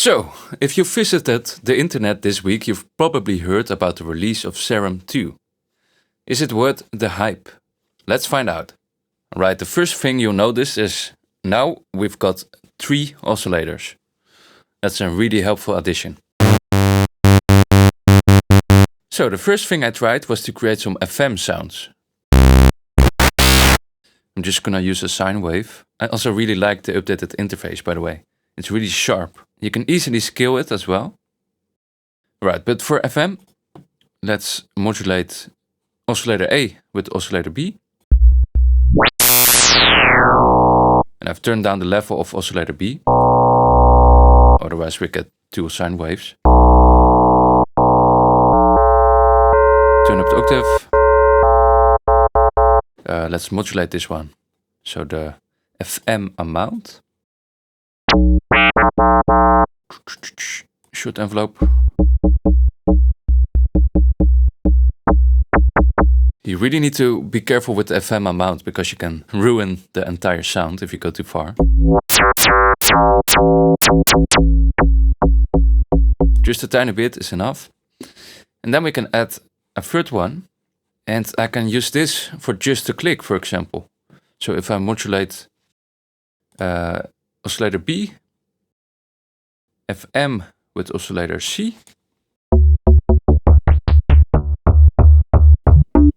So, if you visited the internet this week, you've probably heard about the release of Serum 2. Is it worth the hype? Let's find out. Right, the first thing you'll notice is now we've got 3 oscillators. That's a really helpful addition. So the first thing I tried was to create some FM sounds. I'm just gonna use a sine wave. I also really like the updated interface, by the way. It's really sharp. You can easily scale it as well. Right, but for FM, let's modulate oscillator A with oscillator B. And I've turned down the level of oscillator B. Otherwise we get 2 sine waves. Turn up the octave. Let's modulate this one. So the FM amount. Short envelope. You really need to be careful with the FM amount because you can ruin the entire sound if you go too far. Just a tiny bit is enough. And then we can add a third one. And I can use this for just a click, for example. So if I modulate oscillator B, FM with oscillator C,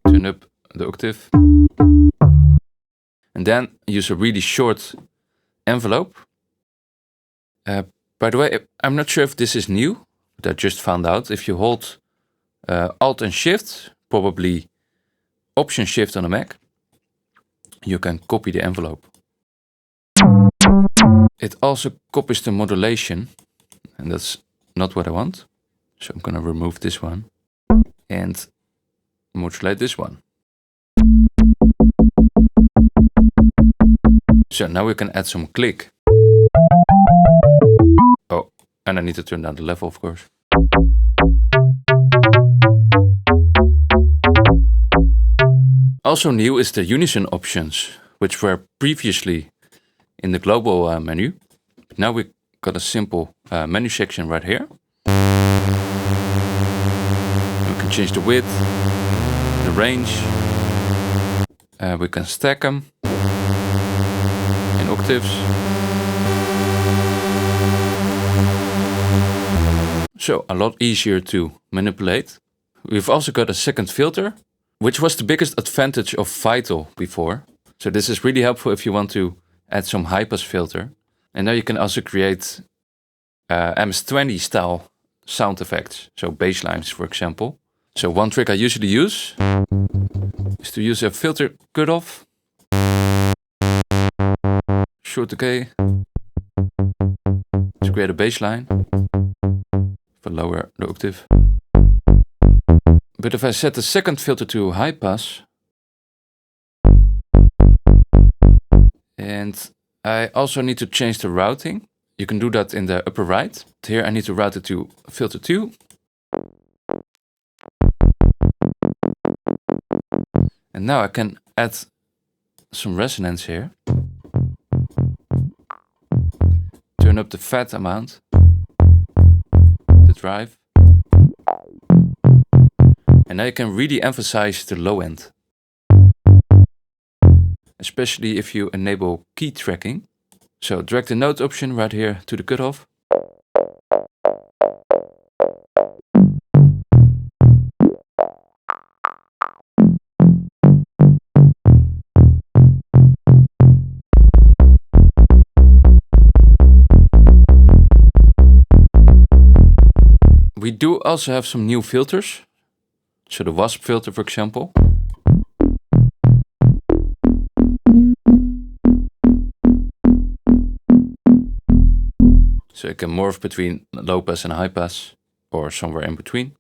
turn up the octave, and then use a really short envelope. By the way, I'm not sure if this is new, but I just found out. If you hold Alt and Shift, probably Option Shift on a Mac, you can copy the envelope. It also copies the modulation, and that's not what I want. So I'm gonna remove this one and modulate this one. So now we can add some click. Oh, and I need to turn down the level, of course. Also new is the Unison Options, which were previously in the global menu. But now we got a simple menu section right here. We can change the width, the range. We can stack them in octaves. So a lot easier to manipulate. We've also got a second filter, which was the biggest advantage of Vital before. So this is really helpful if you want to add some high-pass filter. And now you can also create MS-20 style sound effects. So bass lines, for example. So one trick I usually use is to use a filter cutoff. Short decay. To create a bass line. For lower the octave. But if I set the second filter to high pass, and I also need to change the routing. You can do that in the upper right. Here I need to route it to filter 2. And now I can add some resonance here. Turn up the fat amount, the drive. And now you can really emphasize the low end. Especially if you enable key tracking. So drag the note option right here to the cutoff. We do also have some new filters. So the wasp filter, for example. So you can morph between low pass and high pass, or somewhere in between.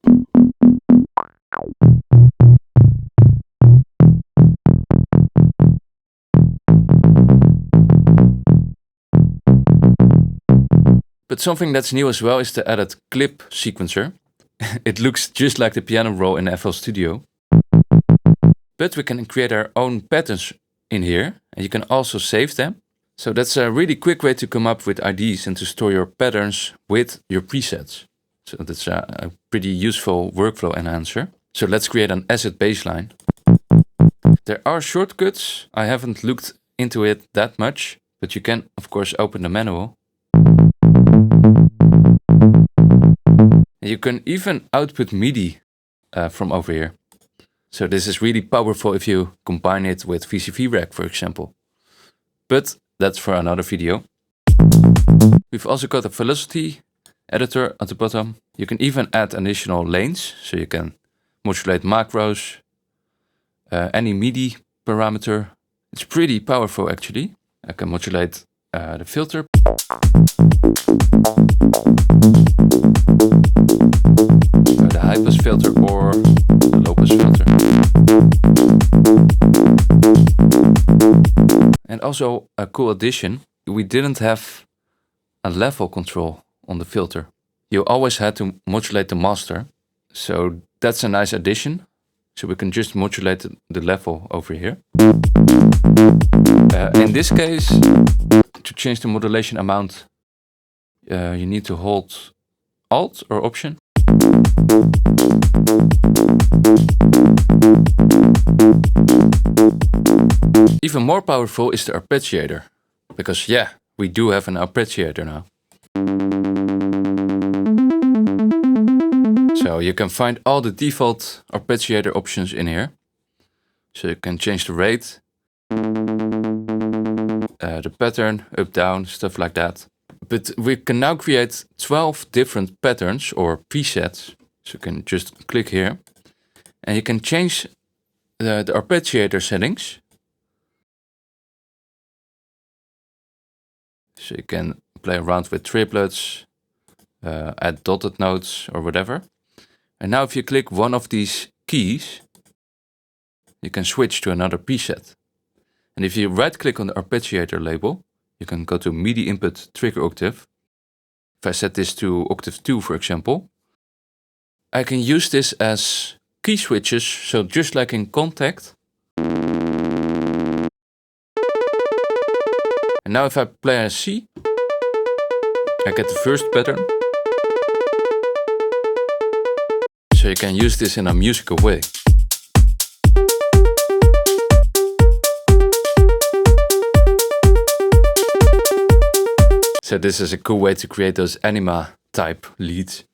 But something that's new as well is the added clip sequencer. It looks just like the piano roll in FL Studio. But we can create our own patterns in here, and you can also save them. So that's a really quick way to come up with ideas and to store your patterns with your presets. So that's a pretty useful workflow enhancer. So let's create an asset baseline. There are shortcuts. I haven't looked into it that much, but you can of course open the manual. You can even output MIDI from over here. So this is really powerful if you combine it with VCV Rack, for example. But that's for another video. We've also got a velocity editor at the bottom. You can even add additional lanes, so you can modulate macros, any MIDI parameter. It's pretty powerful actually. I can modulate the filter. The high pass filter or the low pass filter. And also a cool addition, we didn't have a level control on the filter. You always had to modulate the master. So that's a nice addition. So we can just modulate the level over here. In this case, to change the modulation amount, you need to hold Alt or Option. Even more powerful is the Arpeggiator, because yeah, we do have an Arpeggiator now. So you can find all the default Arpeggiator options in here. So you can change the rate, the pattern, up, down, stuff like that. But we can now create 12 different patterns or presets. So you can just click here and you can change the Arpeggiator settings. So you can play around with triplets, add dotted notes or whatever. And now if you click one of these keys, you can switch to another preset. And if you right click on the Arpeggiator label, you can go to MIDI input trigger octave. If I set this to octave 2, for example, I can use this as key switches. So just like in Contact. And now if I play a C, I get the first pattern. So you can use this in a musical way. So this is a cool way to create those anima type leads.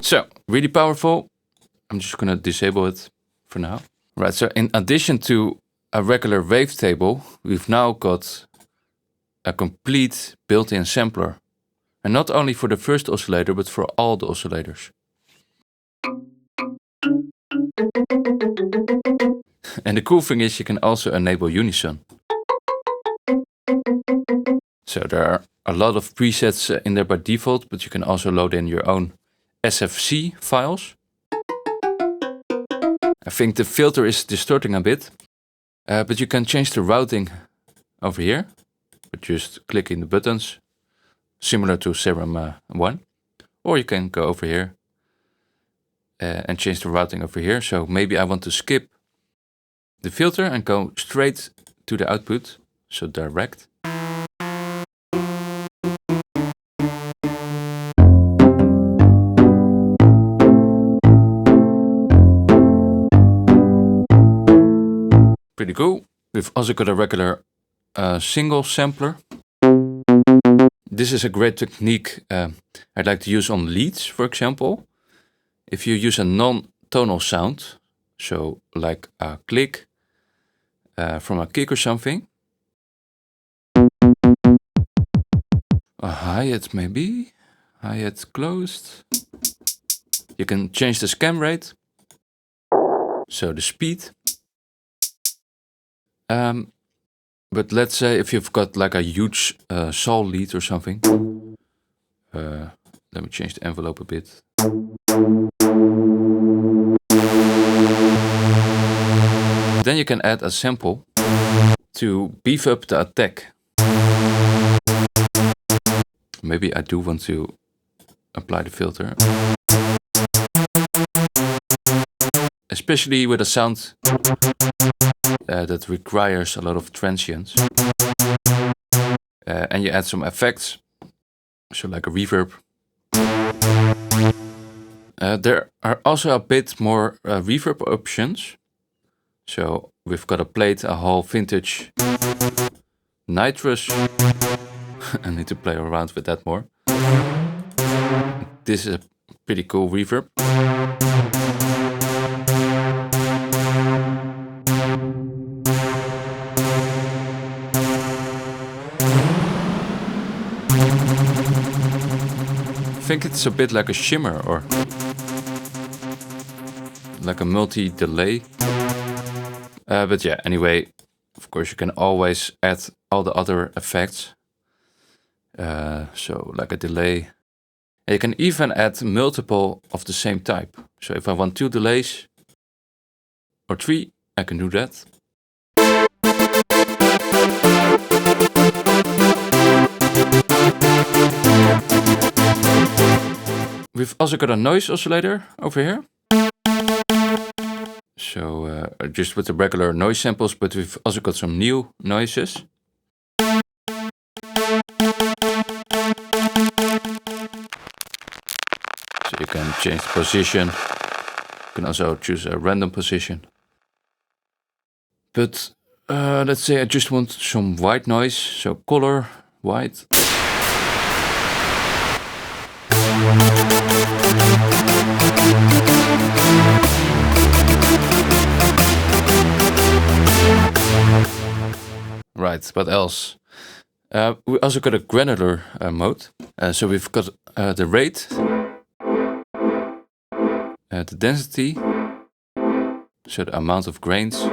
So, really powerful. I'm just gonna disable it for now. Right, so in addition to a regular wavetable, we've now got a complete built-in sampler. And not only for the first oscillator, but for all the oscillators. And the cool thing is you can also enable Unison. So there are a lot of presets in there by default, but you can also load in your own SFC files. I think the filter is distorting a bit, but you can change the routing over here, but just clicking the buttons, similar to Serum 1. Or you can go over here and change the routing over here. So maybe I want to skip the filter and go straight to the output, so direct. Pretty cool. We've also got a regular single sampler. This is a great technique I'd like to use on leads, for example. If you use a non-tonal sound, so like a click from a kick or something. A hi-hat maybe, hi-hat closed. You can change the scan rate, so the speed. But let's say if you've got like a huge sol lead or something. Let me change the envelope a bit. Then you can add a sample to beef up the attack. Maybe I do want to apply the filter. especially with a sound that requires a lot of transients. And you add some effects, so like a reverb. There are also a bit more reverb options. So we've got a plate, a whole vintage nitrous. I need to play around with that more. This is a pretty cool reverb. I think it's a bit like a shimmer or like a multi-delay. But yeah, anyway, of course you can always add all the other effects. So like a delay. And you can even add multiple of the same type. So if I want 2 delays or 3, I can do that. We've also got a noise oscillator over here. So just with the regular noise samples, but we've also got some new noises. So you can change the position. You can also choose a random position. But let's say I just want some white noise, so color, white. Right, what else? We also got a granular mode. So we've got the rate, the density, so the amount of grains.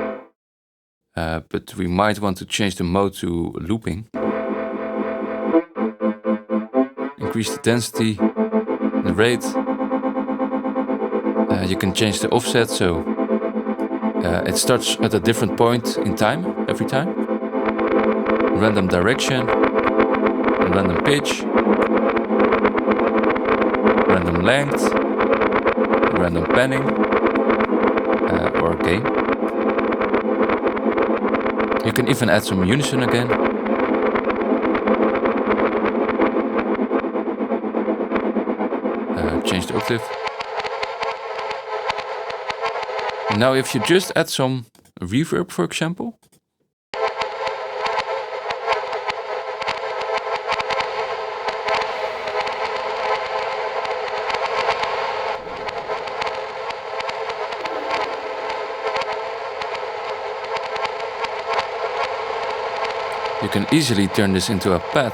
But we might want to change the mode to looping. Increase the density, the rate. You can change the offset, so it starts at a different point in time every time. Random direction, random pitch, random length, random panning, or gain. You can even add some unison again. Change the octave. Now if you just add some reverb, for example, you can easily turn this into a pad.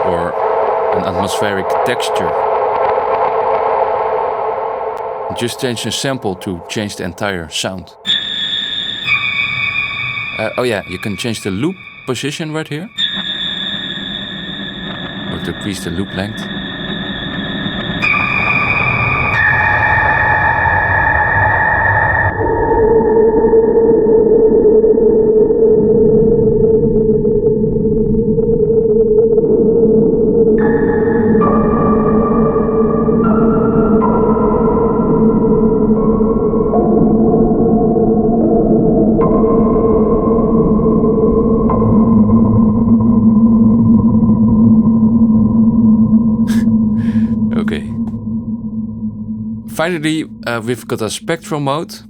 Or an atmospheric texture. Just change the sample to change the entire sound. Oh yeah, you can change the loop position right here. Or decrease the loop length. Finally, we've got a spectral mode.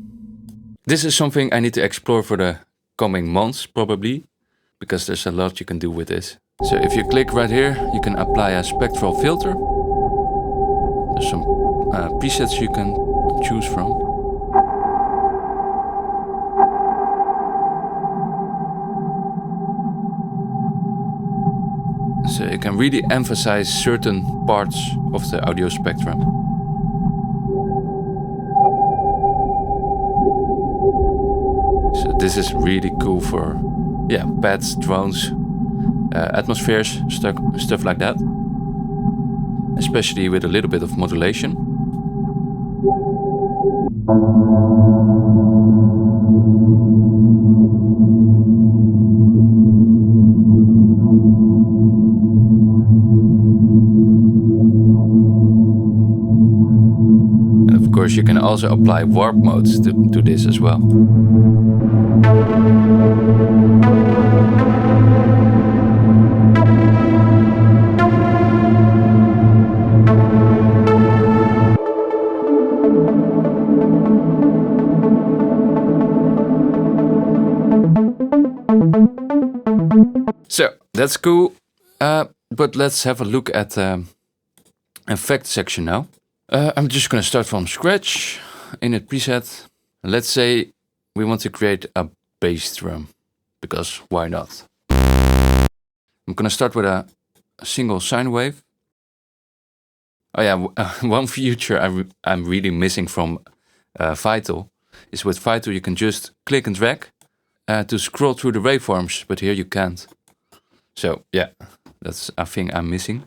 This is something I need to explore for the coming months, probably, because there's a lot you can do with this. So if you click right here, you can apply a spectral filter. There's some presets you can choose from. So you can really emphasize certain parts of the audio spectrum. So this is really cool for, yeah, pads, drones, atmospheres, stuff like that. Especially with a little bit of modulation. course you can also apply warp modes to this as well. So that's cool, but let's have a look at the effect section now. I'm just gonna start from scratch in a preset. Let's say we want to create a bass drum, because why not? I'm gonna start with a single sine wave. Oh yeah, one feature I'm really missing from Vital is with Vital you can just click and drag to scroll through the waveforms, but here you can't. So yeah, that's a thing I'm missing.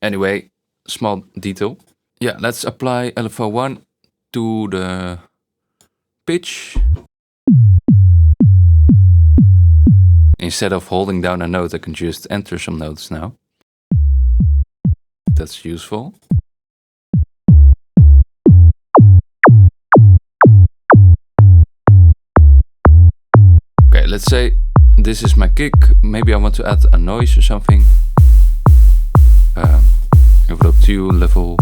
Anyway, small detail. Yeah, let's apply LFO1 to the pitch. Instead of holding down a note, I can just enter some notes now. That's useful. Okay, let's say this is my kick. Maybe I want to add a noise or something. Envelope 2, level.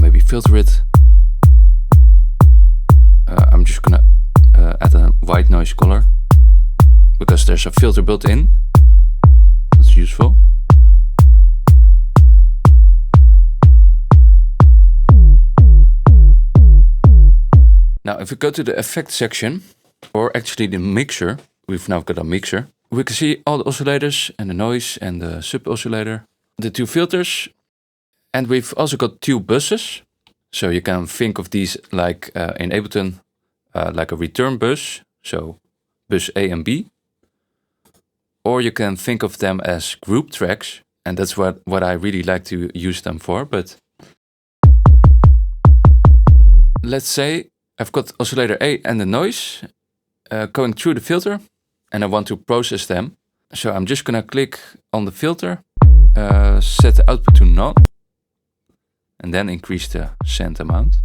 Maybe filter it. I'm just gonna add a white noise color because there's a filter built in. That's useful. Now, if we go to the effect section, or actually the mixer, we've now got a mixer. We can see all the oscillators and the noise and the sub oscillator, the two filters, and we've also got two buses. So you can think of these like in Ableton, like a return bus, so bus A and B. Or you can think of them as group tracks, and that's what I really like to use them for. But let's say I've got oscillator A and the noise going through the filter, and I want to process them. So I'm just gonna click on the filter, set the output to none, and then increase the send amount.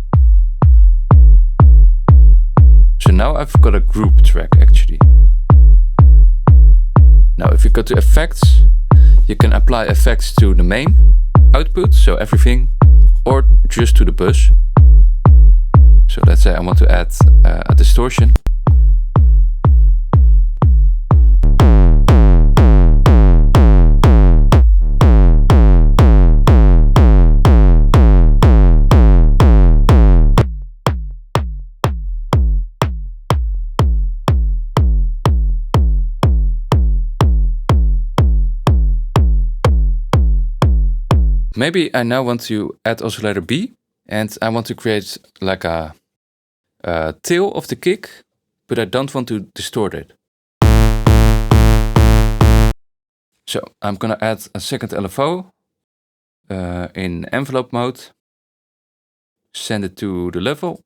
So now I've got a group track actually. Now if you go to effects, you can apply effects to the main output, so everything, or just to the bus. So let's say I want to add a distortion. Maybe I now want to add oscillator B, and I want to create like a tail of the kick, but I don't want to distort it. So I'm gonna add a second LFO in envelope mode, send it to the level.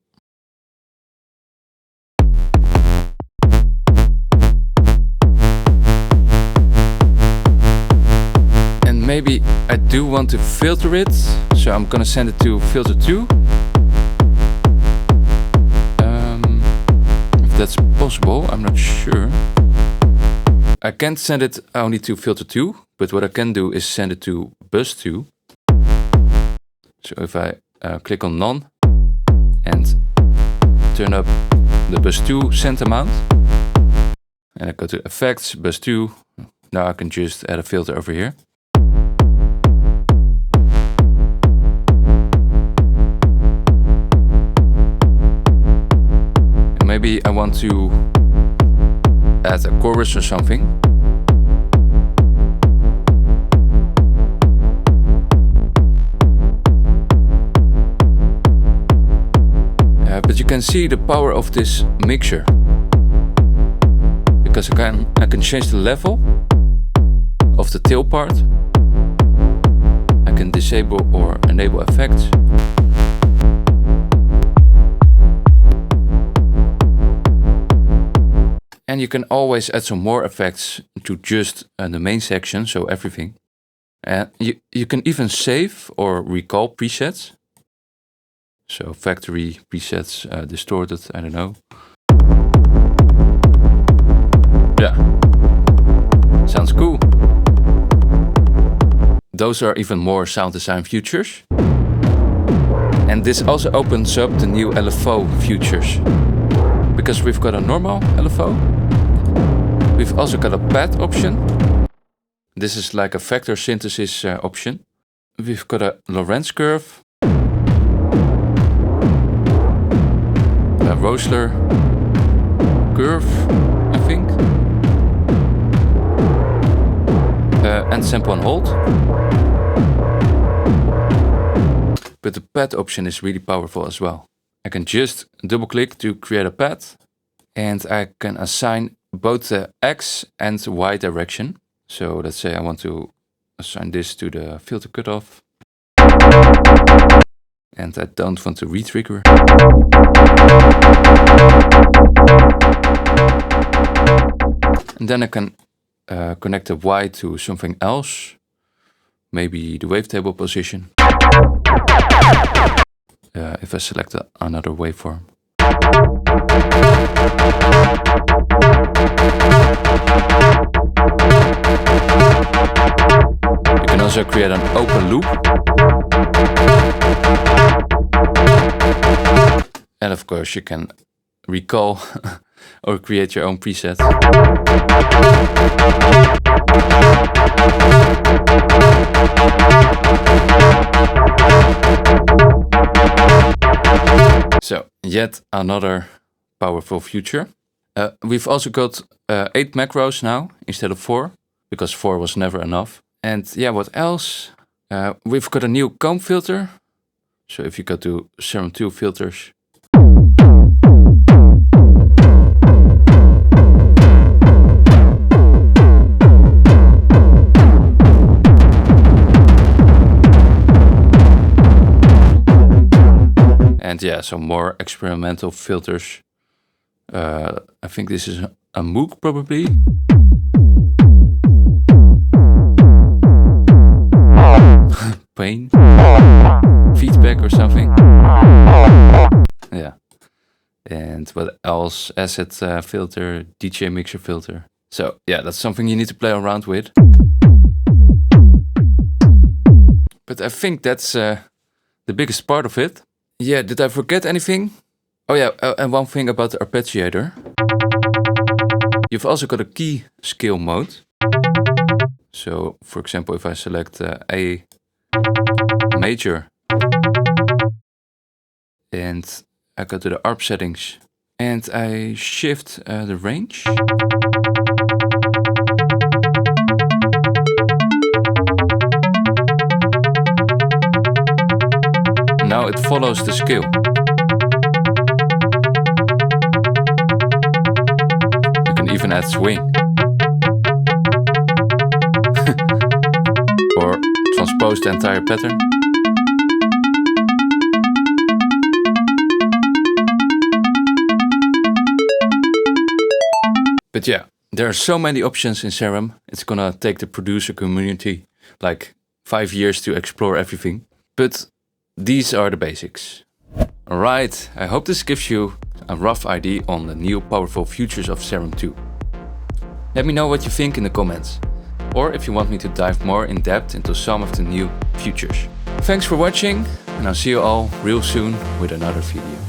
And maybe I do want to filter it, so I'm gonna send it to filter 2. If that's possible, I'm not sure. I can't send it only to filter 2, but what I can do is send it to bus 2. So if I click on none and turn up the bus 2 send amount, and I go to effects, bus 2, now I can just add a filter over here. And maybe I want to add a chorus or something. But you can see the power of this mixer, because I can change the level of the tail part. I can disable or enable effects. And you can always add some more effects to just the main section, so everything. And you can even save or recall presets. So factory presets, distorted, I don't know. Yeah, sounds cool. Those are even more sound design features. And this also opens up the new LFO features. Because we've got a normal LFO. We've also got a pad option. This is like a vector synthesis option. We've got a Lorentz curve. A Rosler curve, I think. And sample and hold. But the pad option is really powerful as well. I can just double click to create a pad. And I can assign both the X and the Y direction. So let's say I want to assign this to the filter cutoff. And I don't want to retrigger. And then I can connect the Y to something else. Maybe the wavetable position. If I select another waveform. You can also create an open loop. And of course you can recall or create your own preset. So, yet another powerful feature. We've also got 8 macros now instead of 4, because 4 was never enough. And yeah, what else? We've got a new comb filter. So if you go to Serum 2 filters. And yeah, some more experimental filters. I think this is a Moog probably. Pain. Feedback or something. Yeah. And what else? Asset filter, DJ mixer filter. So yeah, that's something you need to play around with. But I think that's the biggest part of it. Yeah, did I forget anything? Oh yeah, and one thing about the Arpeggiator. You've also got a key scale mode. So, for example, if I select A major and I go to the ARP settings and I shift the range. Now it follows the scale. You can even add swing. Or transpose the entire pattern. But yeah, there are so many options in Serum. It's gonna take the producer community like 5 years to explore everything. But these are the basics. Alright, I hope this gives you a rough idea on the new powerful features of Serum 2. Let me know what you think in the comments, or if you want me to dive more in depth into some of the new features. Thanks for watching, and I'll see you all real soon with another video.